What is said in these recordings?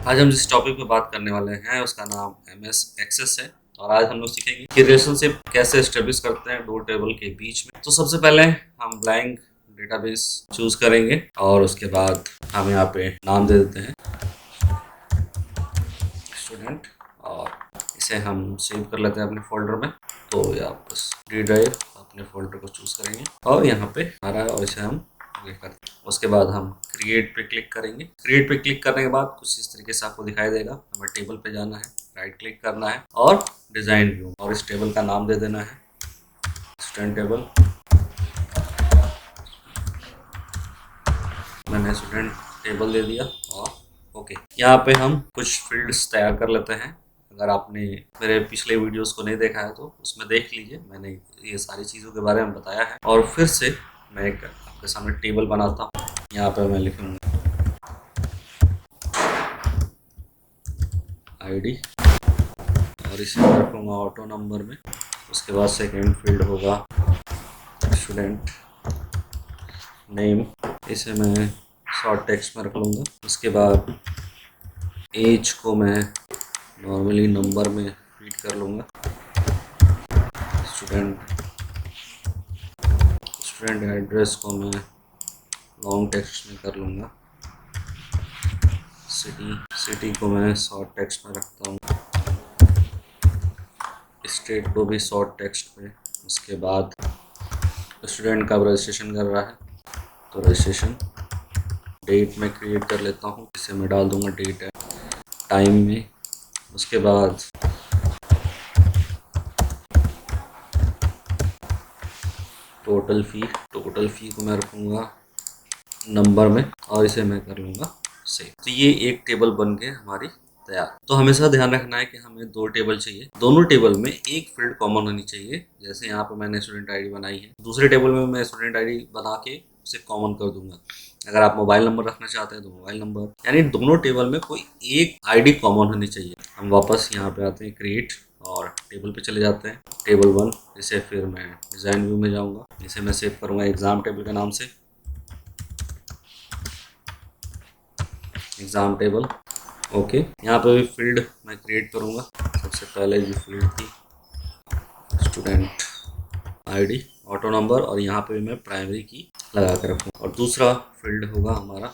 आज हम जिस टॉपिक पे बात करने वाले हैं उसका नाम एमएस एक्सेस है। और आज हम लोग सीखेंगे कि रिलेशनशिप कैसे एस्टेब्लिश करते हैं दो टेबल के बीच में। तो सबसे पहले हम ब्लैंक डेटाबेस चूज करेंगे और उसके बाद हम यहाँ पे नाम दे देते हैं स्टूडेंट और इसे हम सेव कर लेते हैं अपने फोल्डर में। तो या बस डी ड्राइव अपने फोल्डर को चूज करेंगे और यहाँ पे आ रहा है और इसे हम करते हैं। उसके बाद हम क्रिएट पे क्लिक करेंगे। क्रिएट पे क्लिक करने के बाद कुछ इस तरीके से आपको दिखाई देगा। हमें टेबल पे जाना है, राइट क्लिक करना है और डिजाइन व्यू और इस टेबल का नाम दे देना है स्टूडेंट टेबल। मैंने स्टूडेंट टेबल दे दिया और ओके। यहाँ पे हम कुछ फील्ड्स तैयार कर लेते हैं। अगर आपने मेरे पिछले वीडियोस को नहीं देखा है तो उसमें देख लीजिए, मैंने ये सारी चीज़ों के बारे में बताया है। और फिर से मैं एक आपके सामने टेबल बनाता हूँ। यहाँ पे मैं लिखूँगा आईडी और इसे मैं रखूँगा ऑटो नंबर में। उसके बाद सेकेंड फील्ड होगा स्टूडेंट नेम, इसे मैं शॉर्ट टेक्स्ट में रख लूँगा। उसके बाद एज को मैं नॉर्मली नंबर में फीड कर लूँगा। स्टूडेंट एड्रेस को मैं लॉन्ग टेक्स्ट में कर लूँगा। सिटी को मैं शॉर्ट टेक्स्ट में रखता हूँ। स्टेट को भी शॉर्ट टेक्स्ट में। उसके बाद स्टूडेंट कब रजिस्ट्रेशन कर रहा है तो रजिस्ट्रेशन डेट में क्रिएट कर लेता हूँ, इसे मैं डाल दूँगा डेट है टाइम में। उसके बाद टोटल फ़ी को मैं रखूँगा नंबर में और इसे मैं कर लूँगा सेव। तो ये एक टेबल बन के हमारी तैयार। तो हमेशा ध्यान रखना है कि हमें दो टेबल चाहिए, दोनों टेबल में एक फील्ड कॉमन होनी चाहिए। जैसे यहाँ पे मैंने स्टूडेंट आईडी बनाई है, दूसरे टेबल में मैं स्टूडेंट आईडी बना के उसे कॉमन कर दूंगा। अगर आप मोबाइल नंबर रखना चाहते हैं तो मोबाइल नंबर, यानी दोनों टेबल में कोई एक आईडी कॉमन होनी चाहिए। हम वापस यहाँ पे आते हैं क्रिएट और टेबल पे चले जाते हैं टेबल 1। इसे फिर मैं डिज़ाइन व्यू में जाऊँगा, इसे मैं सेव करूँगा एग्ज़ाम टेबल के नाम से, एग्ज़ाम टेबल। ओके, यहाँ पे भी फील्ड मैं क्रिएट करूँगा। सबसे पहले जो फील्ड थी स्टूडेंट आईडी ऑटो नंबर और यहाँ पे भी मैं प्राइमरी की लगा कर रखूँगा। और दूसरा फील्ड होगा हमारा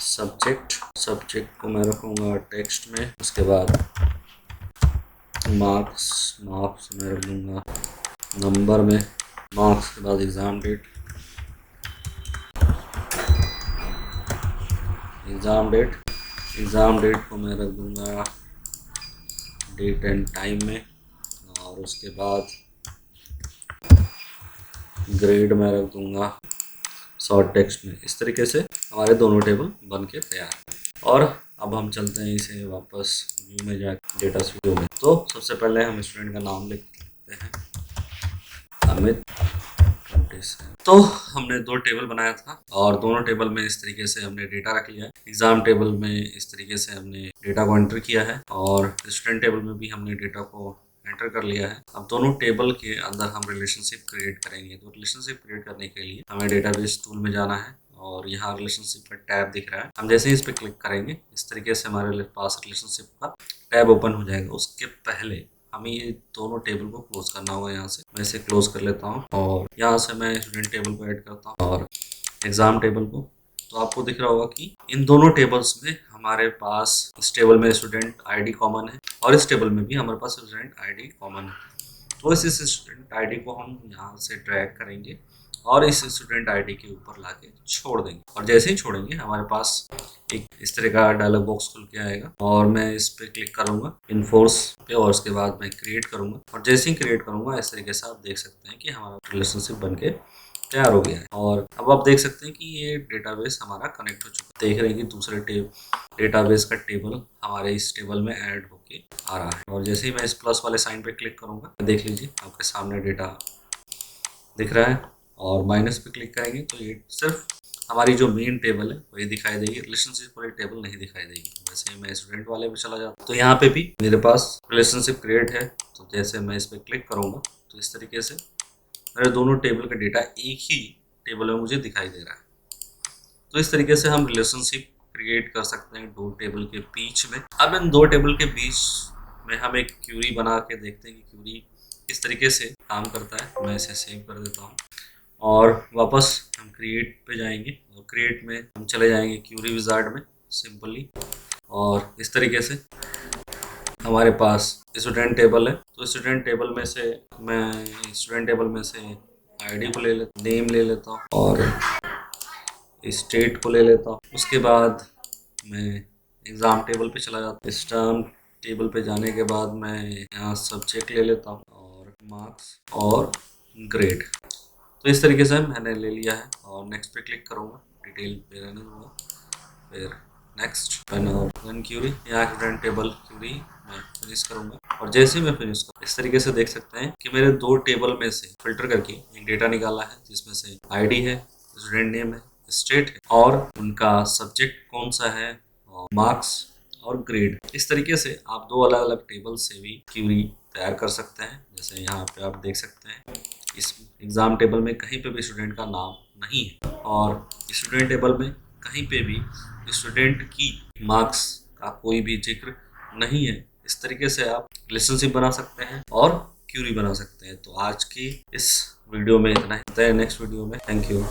सब्जेक्ट को मैं रखूँगा टेक्स्ट में। उसके बाद मार्क्स मैं रख दूँगा नंबर में। मार्क्स के बाद एग्ज़ाम डेट को मैं रख दूँगा डेट एंड टाइम में। और उसके बाद ग्रेड में रख दूँगा शॉर्ट टेक्स्ट में। इस तरीके से हमारे दोनों टेबल बन के तैयार। और अब हम चलते हैं इसे वापस व्यू में जाकर डेटा स्टूडियो में। तो सबसे पहले हम स्टूडेंट का नाम लिख लेते हैं अमित। तो हमने दो टेबल बनाया था और दोनों टेबल में इस तरीके से हमने डेटा रख लिया है। एग्जाम टेबल में इस तरीके से हमने डेटा को एंटर किया है और स्टूडेंट टेबल में भी हमने डेटा को एंटर कर लिया है। अब दोनों टेबल के अंदर हम रिलेशनशिप क्रिएट करेंगे। तो रिलेशनशिप क्रिएट करने के लिए हमें डेटाबेस टूल में जाना है और यहाँ रिलेशनशिप का टैब दिख रहा है। हम जैसे ही इस पर क्लिक करेंगे इस तरीके से हमारे पास रिलेशनशिप का टैब ओपन हो जाएगा। उसके पहले हमें ये दोनों टेबल को क्लोज करना होगा। यहाँ से मैं इसे क्लोज कर लेता हूँ और यहाँ से मैं स्टूडेंट टेबल को ऐड करता हूँ और एग्जाम टेबल को। तो आपको दिख रहा होगा कि इन दोनों टेबल्स में हमारे पास इस टेबल में स्टूडेंट आईडी कॉमन है और इस टेबल में भी हमारे पास स्टूडेंट आईडी कॉमन है। तो इस स्टूडेंट आईडी को हम यहाँ से ड्रैग करेंगे और इस स्टूडेंट आईडी के ऊपर लाके छोड़ देंगे। और जैसे ही छोड़ेंगे हमारे पास एक इस तरह का डायलॉग बॉक्स खुल के आएगा और मैं इस पे क्लिक करूंगा इनफोर्स पे और उसके बाद मैं क्रिएट करूंगा। और जैसे ही क्रिएट करूंगा इस तरीके से आप देख सकते हैं कि हमारा रिलेशनशिप बन के तैयार हो गया है। और अब आप देख सकते हैं कि ये डेटाबेस हमारा कनेक्ट हो चुका है। देख रहे हैं कि दूसरे डेटाबेस का टेबल हमारे इस टेबल में ऐड होके आ रहा है। और जैसे ही मैं इस प्लस वाले साइन पे क्लिक करूंगा देख लीजिए आपके सामने डेटा दिख रहा है। और माइनस पे क्लिक करेंगे तो ये सिर्फ हमारी जो मेन टेबल है वही दिखाई देगी, रिलेशनशिप वाली टेबल नहीं दिखाई देगी। वैसे मैं स्टूडेंट वाले पे चला जाता हूँ तो यहाँ पे भी मेरे पास रिलेशनशिप क्रिएट है। तो जैसे मैं इस पर क्लिक करूँगा तो इस तरीके से मेरे दोनों टेबल का डेटा एक ही टेबल में मुझे दिखाई दे रहा है। तो इस तरीके से हम रिलेशनशिप क्रिएट कर सकते हैं दो टेबल के बीच में। अब इन दो टेबल के बीच में हम एक क्यूरी बना के देखते हैं कि क्यूरी किस तरीके से काम करता है। मैं इसे सेव कर देता हूँ और वापस हम क्रिएट पे जाएंगे और क्रिएट में हम चले जाएंगे क्यूरी विजार्ड में सिंपली, और इस तरीके से हमारे पास स्टूडेंट टेबल है। तो स्टूडेंट टेबल में से मैं स्टूडेंट टेबल में से आईडी को ले लेता, नेम ले लेता हूँ और स्टेट को ले लेता हूँ। उसके बाद मैं एग्ज़ाम टेबल पे चला जाता हूँ। एग्ज़ाम टेबल पे जाने के बाद मैं यहाँ सब्जेक्ट ले लेता हूँ और मार्क्स और ग्रेड। तो इस तरीके से मैंने ले लिया है और नेक्स्ट पे क्लिक करूँगा, डिटेल पे रहने दूँगा, फिर नेक्स्ट रन क्यूरी, यहाँ स्टूडेंट टेबल क्यूरी मैं फिनिश करूँगा। और जैसे ही मैं फिनिश करूँ इस तरीके से देख सकते हैं कि मेरे दो टेबल में से फिल्टर करके एक डेटा निकाला है जिसमें से आईडी है, स्टूडेंट नेम है, स्टेट है और उनका सब्जेक्ट कौन सा है, और मार्क्स और ग्रेड। इस तरीके से आप दो अलग अलग टेबल से भी क्यूरी तैयार कर सकते हैं। जैसे यहाँ पे आप देख सकते हैं इस एग्ज़ाम टेबल में कहीं पे भी स्टूडेंट का नाम नहीं है और स्टूडेंट टेबल में कहीं पे भी स्टूडेंट की मार्क्स का कोई भी जिक्र नहीं है। इस तरीके से आप रिलेशनशिप बना सकते हैं और क्यूरी बना सकते हैं। तो आज की इस वीडियो में इतना ही, नेक्स्ट वीडियो में। Thank you.